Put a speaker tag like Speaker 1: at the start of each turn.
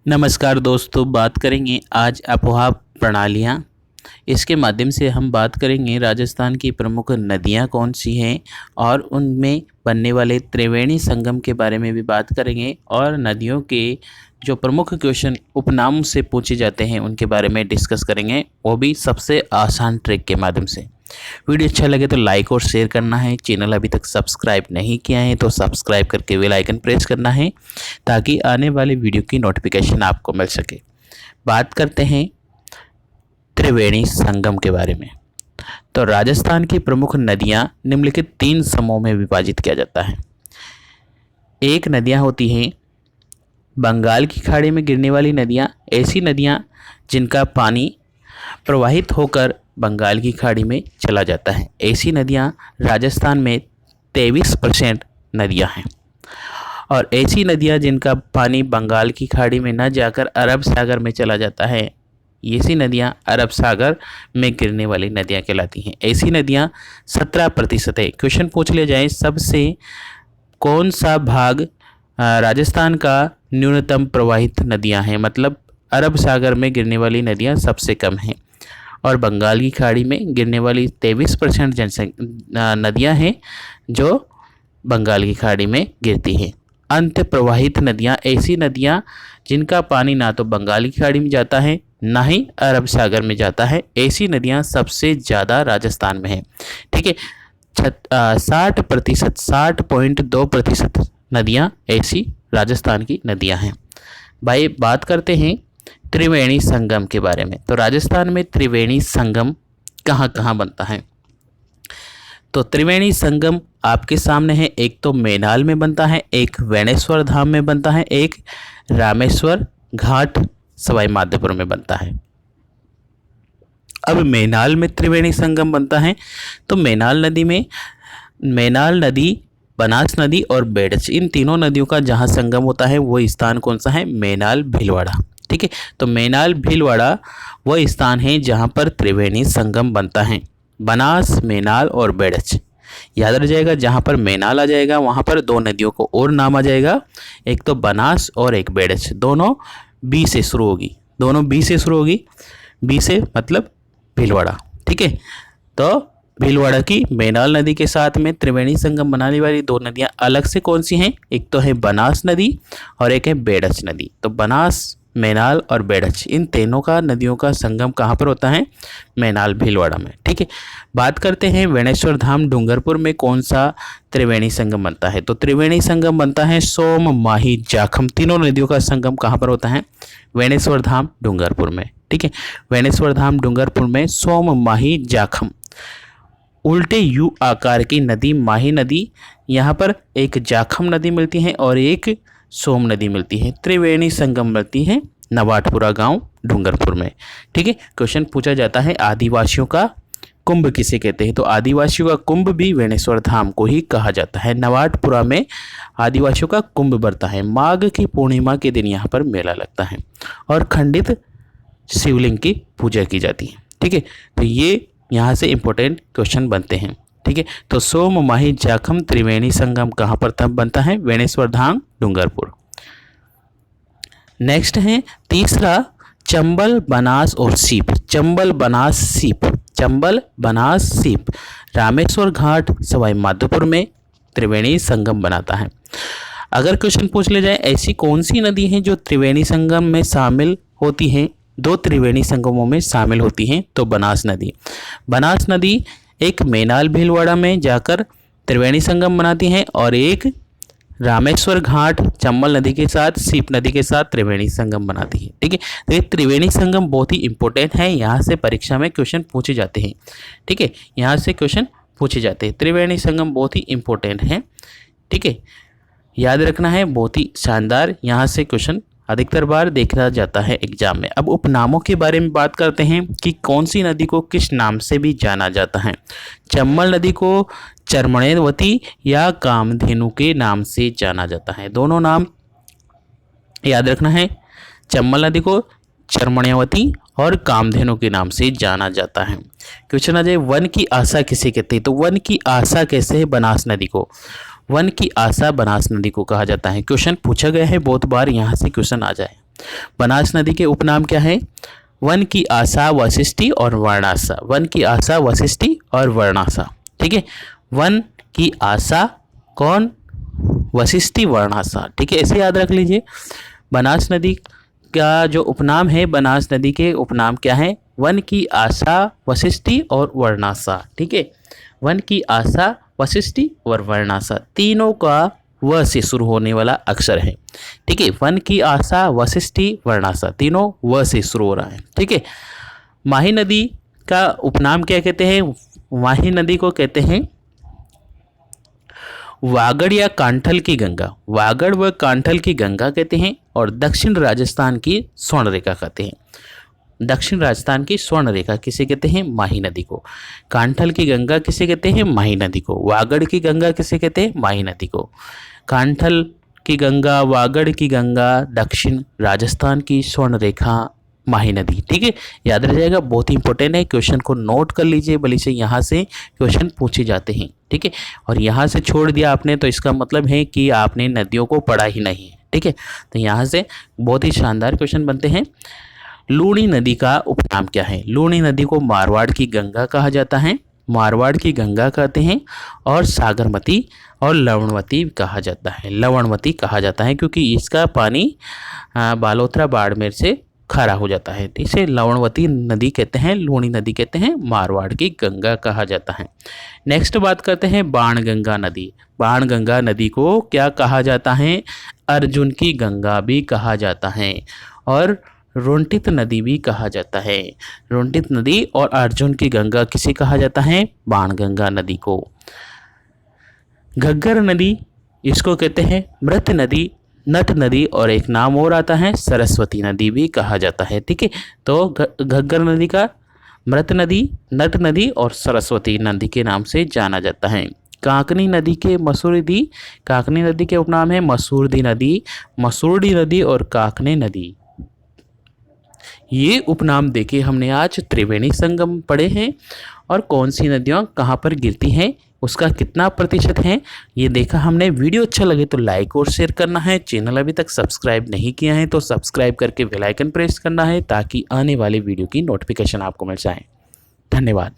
Speaker 1: नमस्कार दोस्तों, बात करेंगे आज आबोहवा प्रणालियाँ। इसके माध्यम से हम बात करेंगे राजस्थान की प्रमुख नदियाँ कौन सी हैं और उनमें बनने वाले त्रिवेणी संगम के बारे में भी बात करेंगे और नदियों के जो प्रमुख क्वेश्चन उपनाम से पूछे जाते हैं उनके बारे में डिस्कस करेंगे, वो भी सबसे आसान ट्रिक के माध्यम से। वीडियो अच्छा लगे तो लाइक और शेयर करना है। चैनल अभी तक सब्सक्राइब नहीं किया है तो सब्सक्राइब करके बेल आइकन प्रेस करना है ताकि आने वाले वीडियो की नोटिफिकेशन आपको मिल सके। बात करते हैं त्रिवेणी संगम के बारे में। तो राजस्थान की प्रमुख नदियां निम्नलिखित 3 समूहों में विभाजित किया जाता है। एक नदियां होती हैं बंगाल की खाड़ी में गिरने वाली नदियां, ऐसी नदियां जिनका पानी प्रवाहित होकर बंगाल की खाड़ी में चला जाता है। ऐसी नदियां राजस्थान में 23% नदियां हैं। और ऐसी नदियां जिनका पानी बंगाल की खाड़ी में न जाकर अरब सागर में चला जाता है, ऐसी नदियां अरब सागर में गिरने वाली नदियां कहलाती हैं। ऐसी नदियां 17% है। क्वेश्चन पूछ लिया जाए सबसे कौन सा भाग राजस्थान का न्यूनतम प्रवाहित नदियां हैं, मतलब अरब सागर में गिरने वाली नदियां सबसे कम हैं और बंगाल की खाड़ी में गिरने वाली 23% नदियां हैं जो बंगाल की खाड़ी में गिरती हैं। अंत प्रवाहित नदियां ऐसी नदियां जिनका पानी ना तो बंगाल की खाड़ी में जाता है ना ही अरब सागर में जाता है, ऐसी नदियां सबसे ज़्यादा राजस्थान में हैं। ठीक है, 60%, 60.2% नदियां ऐसी राजस्थान की नदियां हैं। भाई बात करते हैं त्रिवेणी संगम के बारे में। तो राजस्थान में त्रिवेणी संगम कहाँ कहाँ बनता है? तो त्रिवेणी संगम आपके सामने है। एक तो मैनाल में बनता है, एक वेणेश्वर धाम में बनता है, एक रामेश्वर घाट सवाई माधोपुर में बनता है। अब मैनाल में त्रिवेणी संगम बनता है तो मैनाल नदी, बनास नदी और बेडच, इन तीनों नदियों का जहाँ संगम होता है वो स्थान कौन सा है? मैनाल भीलवाड़ा। ठीक है, तो मैनाल भीलवाड़ा वह स्थान है जहाँ पर त्रिवेणी संगम बनता है। बनास, मैनाल और बेडच याद रह जाएगा। जहाँ पर मैनाल आ जाएगा वहाँ पर 2 नदियों को और नाम आ जाएगा, एक तो बनास और एक बेडच। दोनों बी से शुरू होगी, बी से मतलब भीलवाड़ा। ठीक है, तो भीलवाड़ा की मैनाल नदी के साथ में त्रिवेणी संगम बनाने वाली 2 नदियां अलग से कौन सी हैं? एक तो है बनास नदी और एक है बेडच नदी। तो बनास, मैनाल और बेडच, इन तीनों का नदियों का संगम कहाँ पर होता है? मैनाल भीलवाड़ा में। ठीक है, बात करते हैं वेणेश्वर धाम डूंगरपुर में कौन सा त्रिवेणी संगम बनता है? तो त्रिवेणी संगम बनता है सोम, माही, जाखम, तीनों नदियों का संगम कहाँ पर होता है? वेणेश्वर धाम डूंगरपुर में। ठीक है, वेणेश्वर धाम डूंगरपुर में सोम, माही, जाखम, उल्टे यू आकार की नदी माही नदी, यहाँ पर एक जाखम नदी मिलती है और एक सोम नदी मिलती है। त्रिवेणी संगम मिलती है नवाटपुरा गांव डूंगरपुर में। ठीक है, क्वेश्चन पूछा जाता है आदिवासियों का कुंभ किसे कहते हैं? तो आदिवासियों का कुंभ भी वेणेश्वर धाम को ही कहा जाता है। नवाटपुरा में आदिवासियों का कुंभ बढ़ता है। माघ की पूर्णिमा के दिन यहाँ पर मेला लगता है और खंडित शिवलिंग की पूजा की जाती है। ठीक है, तो ये यहाँ से इंपॉर्टेंट क्वेश्चन बनते हैं। ठीक है, तो सोम, माही, जाखम त्रिवेणी संगम कहाँ पर तब बनता है? वेणेश्वर धाम डूंगरपुर। नेक्स्ट है तीसरा चंबल, बनास और सीप। चंबल, बनास, सीप रामेश्वर घाट सवाई माधोपुर में त्रिवेणी संगम बनाता है। अगर क्वेश्चन पूछ ले जाए ऐसी कौन सी नदी है जो त्रिवेणी संगम में शामिल होती है, 2 त्रिवेणी संगमों में शामिल होती हैं? तो बनास नदी एक मैनाल भीलवाड़ा में जाकर त्रिवेणी संगम बनाती हैं और एक रामेश्वर घाट चंबल नदी के साथ, सीप नदी के साथ त्रिवेणी संगम बनाती है। ठीक है, तो ये त्रिवेणी संगम बहुत ही इंपॉर्टेंट है, यहाँ से परीक्षा में क्वेश्चन पूछे जाते हैं। ठीक है, यहाँ से क्वेश्चन पूछे जाते हैं। त्रिवेणी संगम बहुत ही इंपॉर्टेंट है। ठीक है, याद रखना है, बहुत ही शानदार, यहाँ से क्वेश्चन अधिकतर बार देखा जाता है एग्जाम में। अब उपनामों के बारे में बात करते हैं कि कौन सी नदी को किस नाम से भी जाना जाता है। चंबल नदी को चरमणेवती या कामधेनु के नाम से जाना जाता है। दोनों नाम याद रखना है, चंबल नदी को चरमणेवती और कामधेनु के नाम से जाना जाता है। क्वेश्चन आ जाए वन की आशा किसे कहते हैं? तो वन की आशा कैसे है? बनास नदी को वन की आशा बनास नदी को कहा जाता है। क्वेश्चन पूछा गया है बहुत बार, यहाँ से क्वेश्चन आ जाए। बनास नदी के उपनाम क्या है? वन की आशा, वशिष्ठी और वर्णासा। वन की आशा, वशिष्ठी और वर्णासा। ठीक है, वन की आशा कौन? वशिष्ठी, वर्णासा। ठीक है, ऐसे याद रख लीजिए। बनास नदी का जो उपनाम है, बनास नदी के उपनाम क्या है? वन की आशा, वशिष्ठी और वर्णासा। ठीक है, वन की आशा, वशिष्ठी और वर्णासा तीनों का व से शुरू होने वाला अक्षर है। ठीक है, वन की आशा, वशिष्ठी, वर्णासा तीनों व से शुरू हो रहा है। ठीक है, माही नदी का उपनाम क्या कहते हैं? माही नदी को कहते हैं वागड़ या कांठल की गंगा। वागड़ व कांठल की गंगा कहते हैं और दक्षिण राजस्थान की स्वर्ण रेखा कहते हैं। दक्षिण राजस्थान की स्वर्ण रेखा किसे कहते हैं? माही नदी को। कांठल की गंगा किसे कहते हैं? माही नदी को। वागड़ की गंगा किसे कहते हैं? माही नदी को। कांठल की गंगा, वागड़ की गंगा, दक्षिण राजस्थान की स्वर्ण रेखा, माही नदी। ठीक है, याद रह जाएगा, बहुत ही इंपॉर्टेंट है। क्वेश्चन को नोट कर लीजिए, भले से यहाँ से क्वेश्चन पूछे जाते हैं। ठीक है, और यहाँ से छोड़ दिया आपने तो इसका मतलब है कि आपने नदियों को पढ़ा ही नहीं है। ठीक है, तो यहाँ से बहुत ही शानदार क्वेश्चन बनते हैं। लूणी नदी का उपनाम क्या है? लूणी नदी को मारवाड़ की गंगा कहा जाता है, मारवाड़ की गंगा कहते हैं, और सागरमती और लवणवती कहा जाता है। लवणवती कहा जाता है क्योंकि इसका पानी बालोतरा बाड़मेर से खारा हो जाता है, इसे लवणवती नदी कहते हैं, लूणी नदी कहते हैं, मारवाड़ की गंगा कहा जाता है। नेक्स्ट बात करते हैं बाणगंगा नदी। बाणगंगा नदी को क्या कहा जाता है? अर्जुन की गंगा भी कहा जाता है और रोंटित नदी भी कहा जाता है। रोंटित नदी और अर्जुन की गंगा किसे कहा जाता है? बाणगंगा नदी को। घग्गर नदी, इसको कहते हैं मृत नदी, नट नदी और एक नाम और आता है सरस्वती नदी भी कहा जाता है। ठीक है, तो घग्गर नदी का मृत नदी, नट नदी और सरस्वती नदी के नाम से जाना जाता है। काकनी नदी के मसूरदी, काकनी नदी के उपनाम है मसूरदी नदी, मसूरडी नदी और काकनी नदी। ये उपनाम देके हमने आज त्रिवेणी संगम पढ़े हैं और कौन सी नदियाँ कहाँ पर गिरती हैं, उसका कितना प्रतिशत है ये देखा हमने। वीडियो अच्छा लगे तो लाइक और शेयर करना है। चैनल अभी तक सब्सक्राइब नहीं किया है तो सब्सक्राइब करके बेल आइकन प्रेस करना है ताकि आने वाले वीडियो की नोटिफिकेशन आपको मिल जाए। धन्यवाद।